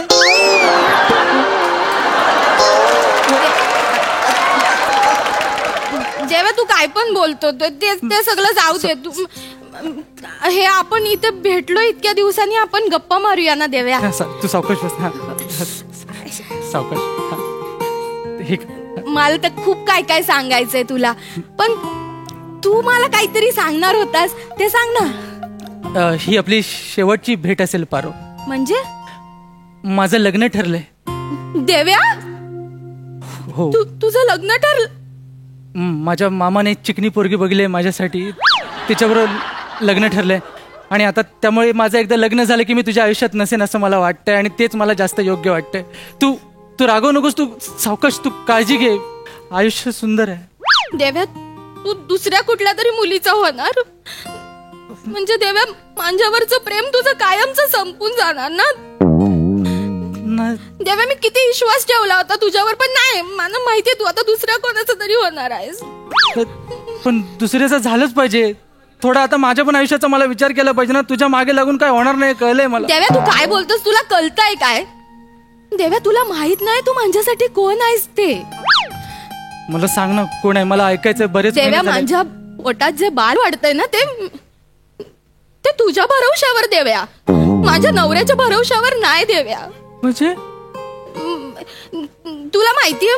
जेव्हा तू काय पण बोलतो ते सगळं जाऊ दे. तू हे आपण इथे भेटलो इतक्या दिवसांनी, आपण गप्पा मारूया ना देव्या. तू सावकाश बस. सावकाश. मला तर खूप काय काय सांगायचंय तुला, पण तू मला काहीतरी सांगणार होतास ते सांग ना. ही आपली शेवटची भेट असेल पारो. म्हणजे माझं लग्न ठरलंय. देव्या, हो तुझं लग्न ठरलं. माझ्या मामाने चिकनी पोरगी बघितली माझ्यासाठी, तिच्याबरोबर लग्न ठरलंय. आणि आता त्यामुळे माझं एकदा लग्न झालं की मी तुझ्या आयुष्यात नसेन असं मला वाटतंय, आणि तेच मला जास्त योग्य वाटतंय. तू रागवू नकोस, तू सावकाश, तू काळजी घे. आयुष्य सुंदर आहे. देव्या, तू दुसऱ्या कुठल्या तरी मुलीचा होणार म्हणजे देव्या, माझ्यावरचं प्रेम तुझं कायमचं संपून जाणार ना. देव्या, मी किती विश्वास ठेवला होता तुझ्यावर, पण नाही, मला माहितीये तू आता दुसऱ्या कोणाचा तरी होणार आहेस. पण दुसऱ्याचं झालंच पाहिजे. थोडा आता माझ्या पण आयुष्याचा मला विचार केला पाहिजे ना. तुझ्या मागे लागून काय होणार नाही, कळलंय मला. देव्या, तू काय बोलतोस, तुला कळतंय काय. देव्या तुला माहित नाही तू माझ्यासाठी कोण आहेस ते. मला सांग ना कोण आहे, मला ऐकायचंय. बरेच देव्या महिने झाले. माझ्या पोटात जे बाळ वाढतंय ना ते तुझ्या भरवशावर देव्या, माझ्या नवऱ्याच्या भरवशावर नाही देव्या. म्हणजे तुला माहितीये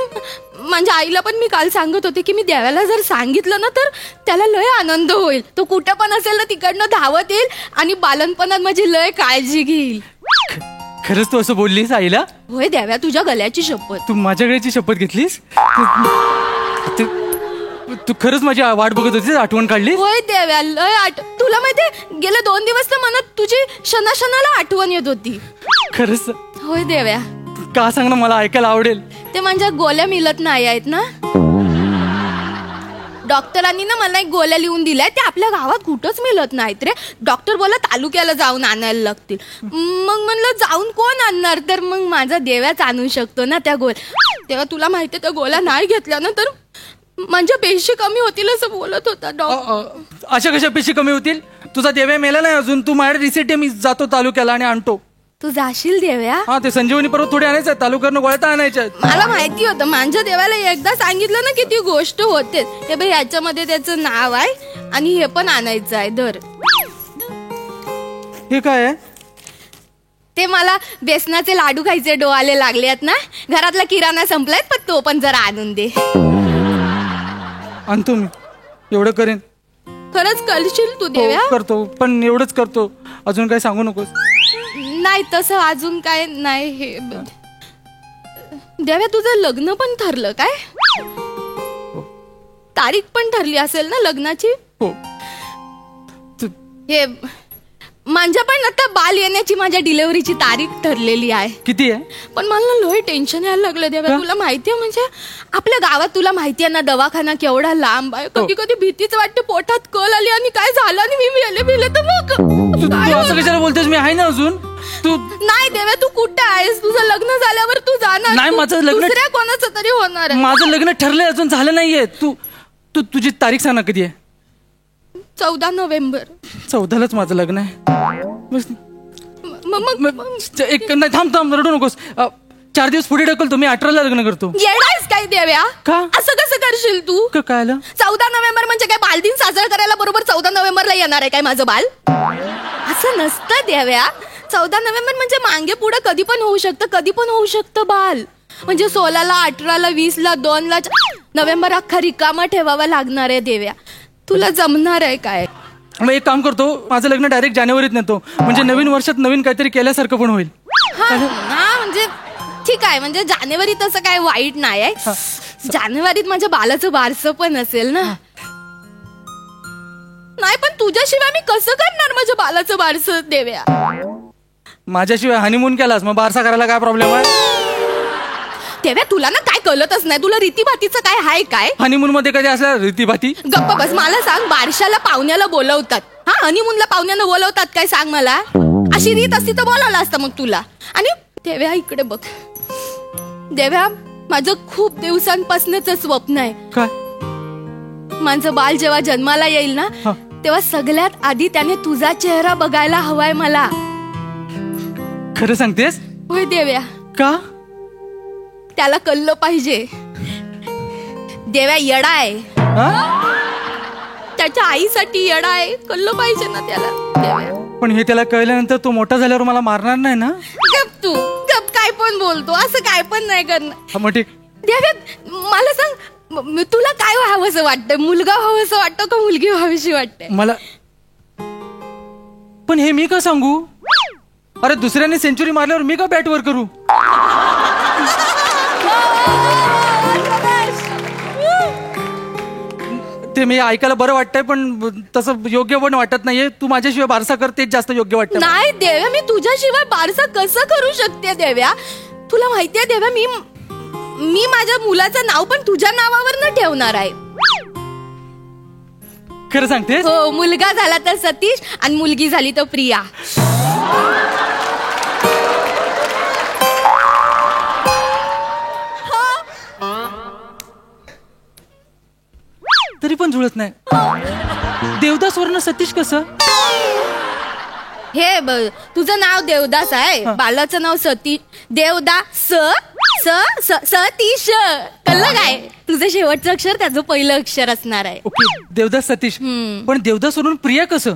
माझ्या आईला पण मी काल सांगत होते की मी देव्याला जर सांगितलं ना तर त्याला लय आनंद होईल. तो कुठं पण असेल ना तिकडनं धावत येईल आणि बालनपणात माझी लय काळजी घेईल. खरंच तू असं बोललीस आईला? होय देव्या, तुझ्या गल्याची शपथ. तू माझ्या गळ्याची शपथ घेतलीस? तू खरंच माझी वाट बघत होतीस, आठवण काढली? होय देव्या, लय तुला माहितीये गेले 2 दिवस तर मनात तुझी क्षणाक्षणाला आठवण येत होती. खरंच? होय देव्या. का सांग ना, मला ऐकायला आवडेल. ते माझ्या गोळ्या मिळत नाही आहेत ना, डॉक्टरांनी ना मला एक गोळ्या लिहून दिल्या, त्या आपल्या गावात कुठंच मिळत नाहीत रे. डॉक्टर बोला तालुक्याला जाऊन आणायला लागतील. मग म्हणलं जाऊन कोण आणणार, तर मग माझा देव्याच आणू शकतो ना त्या गोळ्या. तेव्हा तुला माहितीये त्या गोळ्या नाही घेतल्या ना तर माझ्या पेशी कमी होतील असं बोलत होता डॉक्टर. अशा कशा पेशी कमी होतील? तुझा देव्या मेला नाही अजून. तू माझ्या रिसिट, मी जातो तालुक्याला आणि आणतो. तू जाशील देव्या? हा, ते संजीवनी परत थोडे आणायचं, तालुक्यानं गोळ्या तर आणायच्या. मला माहिती होतं, माझ्या देवाला एकदा सांगितलं ना की ती गोष्ट होते. हे बाई याच्यामध्ये त्याचं नाव आहे आणि हे पण आणायचं आहे. धर. हे काय आहे? ते मला बेसनाचे लाडू खायचे डोळे लागले आहेत ना, घरातला किराणा संपलाय, पण तो पण जरा आणून दे. आणतो मी, एवढं करेन. खरंच करशील तू देव्या? करतो, पण एवढंच करतो, अजून काय सांगू नकोस. नाही तसं अजून काय नाही. हे देव्या तुझं लग्न पण ठरलं काय? तारीख पण ठरली असेल ना लग्नाची? हो. हे माझ्या पण आता बाल येण्याची माझ्या डिलिव्हरीची तारीख ठरलेली आहे. किती आहे? पण मला लय टेन्शन यायला लागलं देव्या. तुला माहितीये म्हणजे आपल्या गावात तुला माहितीये ना दवाखाना केवढा लांब आहे. कधी कधी भीतीच वाटते पोटात कल आली आणि काय झालं आणि मी मेले तर मग असं कशाला बोलतेस? मी आहे ना अजून. तू नाही देव्या, तू कुठे आहेस? तुझं लग्न झाल्यावर तू जाणार नाही. माझं लग्न दुसऱ्या कोणाचं तरी होणार आहे. माझं लग्न ठरलंय, अजून झालं नाहीये. तुझी तारीख सांग ना, कधी आहे? 14 नोव्हेंबर. 14लाच माझं लग्न आहे. एक नाही, थांब रडू नकोस. 4 दिवस पुढे ढकलतो, मी 18ला लग्न करतो. येडायस काय देव्या? का? असं कसं करशील तू? काय आलं? 14 नोव्हेंबर म्हणजे काय बालदिन साजरा करायला बरोबर 14 नोव्हेंबरला येणार आहे काय माझं बाल? असं नसतं देव्या. 14 नोव्हेंबर म्हणजे मागे पुढे कधी पण होऊ शकतं, कधी पण होऊ शकतं बाल. म्हणजे 16ला, 18ला, 20ला, 2ला नोव्हेंबर अख्खा रिकामा ठेवावा लागणार आहे देव्या. तुला जमणार आहे काय? मग एक काम करतो, माझं लग्न डायरेक्ट जानेवारीत नेतो, म्हणजे नवीन वर्षात नवीन काहीतरी केल्यासारखं पण होईल. हा म्हणजे ठीक आहे, म्हणजे जानेवारी तसं काय वाईट नाही आहे. जानेवारीत माझ्या बालाचं बारसं पण असेल ना. नाही पण तुझ्याशिवाय मी कसं करणार माझ्या बालाचं बारसं देव्या? माझ्याशिवाय हनीमून केलास, मग बारसा करायला काय प्रॉब्लेम आहे? देव्या तुला ना काय कळतच नाही. तुला रीतीभातीचं काय हाय काय? हनीमून मध्ये कधी असल्या रीतीभाती? गप्पा बस. मला सांग, बारशाला पाहुण्याला बोलवतात, हा हनीमूनला पाहुण्याला बोलवतात काय? सांग मला. अशी रीत असती तर बोलावलं असतं मग तुला. आणि देव्या इकडे बघ देव्या, माझं खूप दिवसांपासूनच स्वप्न आहे. काय? माझं बाल जेव्हा जन्माला येईल ना तेव्हा सगळ्यात आधी त्याने तुझा चेहरा बघायला हवाय मला. खरं सांगतेस? होय देव्या. का? त्याला कळलं पाहिजे. देव्या येडा आहे, त्याच्या आईसाठी येडा आहे. कळलं पाहिजे ना त्याला देव्या. पण हे त्याला कळल्यानंतर तो मोठा झाल्यावर मला मारणार नाही ना? गप तू गप. काय पण बोलतो, असं काय पण नाही करणार. मग ठीक. देव्या मला सांग, तुला काय व्हावंसं वाटतं? मुलगा व्हावंसं वाटतं का मुलगी व्हावीशी वाटते? मला. पण हे मी का सांगू? अरे दुसऱ्याने सेंचुरी मारल्यावर मी का बॅटवर करू? ते मी ऐकायला बरं वाटतंय, पण तसं योग्य पण वाटत नाहीये. तू माझ्याशिवाय बारसा कर, तेच जास्त योग्य वाटतं. नाही देव्या, मी तुझ्याशिवाय बारसा कसं करू शकते देव्या? तुला माहितीये देव्या, मी माझ्या मुलाचं नाव पण तुझ्या नावावर न ठेवणार आहे. खरं सांगतेस? हो. मुलगा झाला तर सतीश आणि मुलगी झाली तर प्रिया. तरी पण जुळत नाही. देवदास वर्ण सतीश कसं? तुझं नाव देवदास आहे, बालाचं नाव सतीश. देवदास सतीश, कळलं काय? तुझं शेवटचं अक्षर त्याचं पहिलं अक्षर असणार आहे. ओके, देवदास सतीश. पण देवदास सोडून प्रिया कसं?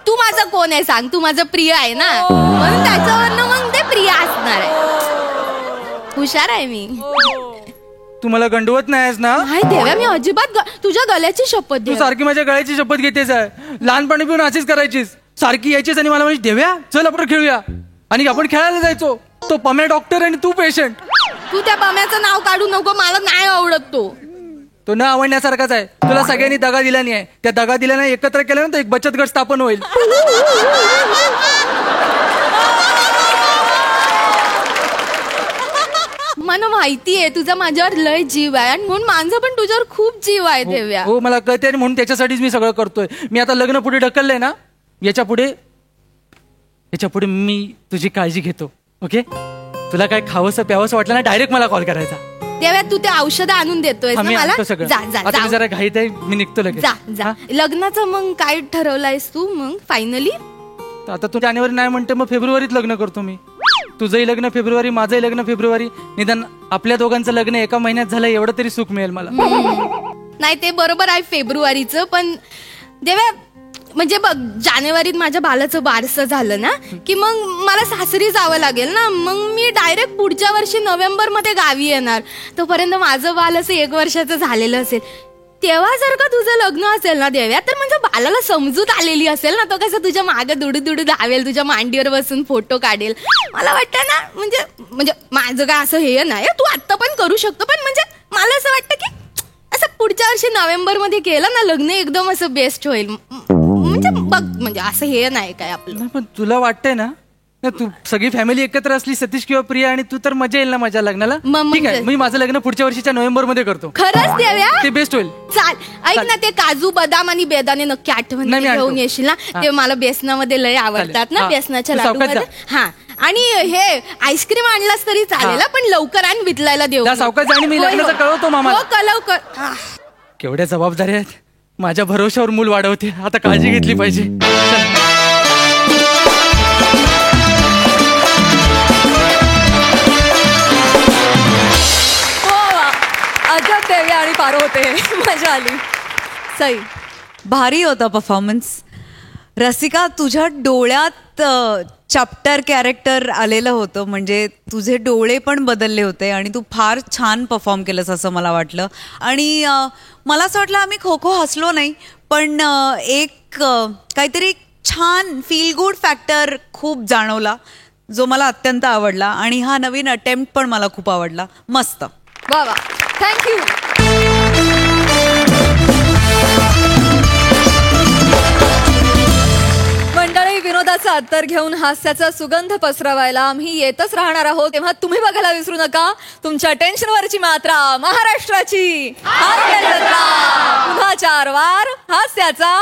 तू माझं कोण आहे सांग? तू माझं प्रिय आहे ना, म्हणून त्याच्यावरनं मग ते प्रिया असणार आहे. हुशार आहे मी. तू मला गंडवत नाहीस ना? नाही देव्या, मी अजिबात तुझ्या गळ्याची शपथ. तू सारखी माझ्या गळ्याची शपथ घेतेस आहे. लहानपणी पिऊन अशीच करायचीस, सारखी यायचीस आणि मला म्हणजे देव्या चल आपण खेळूया. आणि आपण खेळायला जायचो. तो पम्या डॉक्टर आणि तू पेशंट. तू त्या पम्याचं नाव काढू नको, मला नाही आवडत तो न आवडण्यासारखाच आहे. तुला सगळ्यांनी दगा दिला नाही आहे. त्या दगा दिल्याने एकत्र केलं ना तर एक बचत गट स्थापन होईल. मला माहितीये तुझा माझ्यावर लय जीव आहे आणि म्हणून माझा पण तुझ्यावर खूप जीव आहे देव्या. हो मला कळते आणि म्हणून त्याच्यासाठीच मी सगळं करतोय. मी आता लग्न पुढे ढकललंय ना, याच्या पुढे मी तुझी काळजी घेतो. ओके, तुला काय खावंसं प्यावंसं वाटलं ना डायरेक्ट मला कॉल करायचा. देव्या तू ते औषधं आणून देतोय ना मला. आता जरा घाईत आहे, मी निघतो लगेच. जा. लग्नाचं मग काय ठरवलंयस तू मग फायनली? आता तू जानेवारी नाही म्हणते, मग फेब्रुवारीत लग्न करतो मी. तुझंही लग्न फेब्रुवारी, माझंही लग्न फेब्रुवारी. निदान आपल्या दोघांचं लग्न एका महिन्यात झालं एवढं तरी सुख मिळेल मला. नाही ते बरोबर आहे फेब्रुवारीचं, पण देव्या म्हणजे बघ जानेवारीत माझ्या बालाचं बारसं झालं ना की मग मला सासरी जावं लागेल ना. मग मी डायरेक्ट पुढच्या वर्षी नोव्हेंबर मध्ये गावी येणार. तोपर्यंत माझं बाल असं 1 वर्षाचं झालेलं असेल. तेव्हा जर का तुझं लग्न असेल ना देव्या, तर म्हणजे बालाला समजूत आलेली असेल ना, तो कसं तुझ्या मागे दुडू धावेल, तुझ्या मांडीवर बसून फोटो काढेल. मला वाटतं ना म्हणजे माझं काय असं हे नाही, तू आत्ता पण करू शकतो, पण म्हणजे मला असं वाटतं की असं पुढच्या वर्षी नोव्हेंबर मध्ये केलं ना लग्न, एकदम असं बेस्ट होईल. म्हणजे बघ म्हणजे असं हे नाही काय आपलं. पण तुला वाटतंय ना तू सगळी फॅमिली एकत्र असली, सतीश किंवा प्रिया, आणि तू तर मजा येईल ना माझ्या लग्नाला. ठीक आहे, मी माझं लग्न पुढच्या वर्षीच्या नोव्हेंबर मध्ये करतो. खरंच देव्या? ते बेस्ट होईल. चाल, ऐक ना, ते काजू बदाम आणि बेदाणे नक्की आठवण घेऊन येशील ना. ते मला बेसनामध्ये लय आवडतात ना, बेसनाच्या लाडू मध्ये. हा, आणि हे आईस्क्रीम आणलास तरी चालेल, पण लवकर आण, वितलायला देऊ. सावकाश आणि मी लग्नाचं कळवतो मामा. लवकर. केवढ्या जबाबदाऱ्या आहेत. माझ्या भरोशावर मूल वाढवते, आता काळजी घेतली पाहिजे. अजब देव्या आणि पारो होते, मजा आली. सई, भारी होता परफॉर्मन्स. रसिका, तुझ्या डोळ्यात चॅप्टर कॅरेक्टर आलेलं होतं, म्हणजे तुझे डोळे पण बदलले होते आणि तू फार छान परफॉर्म केलंस असं मला वाटलं. आणि मला असं वाटलं आम्ही खो खो हसलो नाही, पण एक काहीतरी छान फील गुड फॅक्टर खूप जाणवला, जो मला अत्यंत आवडला. आणि हा नवीन अटेम्प्ट पण मला खूप आवडला. मस्त. वा वा, थँक्यू. मंडळी, विनोदाचा अत्तर घेऊन हास्याचा सुगंध पसरवायला आम्ही येतच राहणार आहोत. तेव्हा तुम्ही बघायला विसरू नका तुमच्या टेन्शनवरची मात्रा, महाराष्ट्राची हास्य जत्रा. पुन्हा 4 वार हास्याचा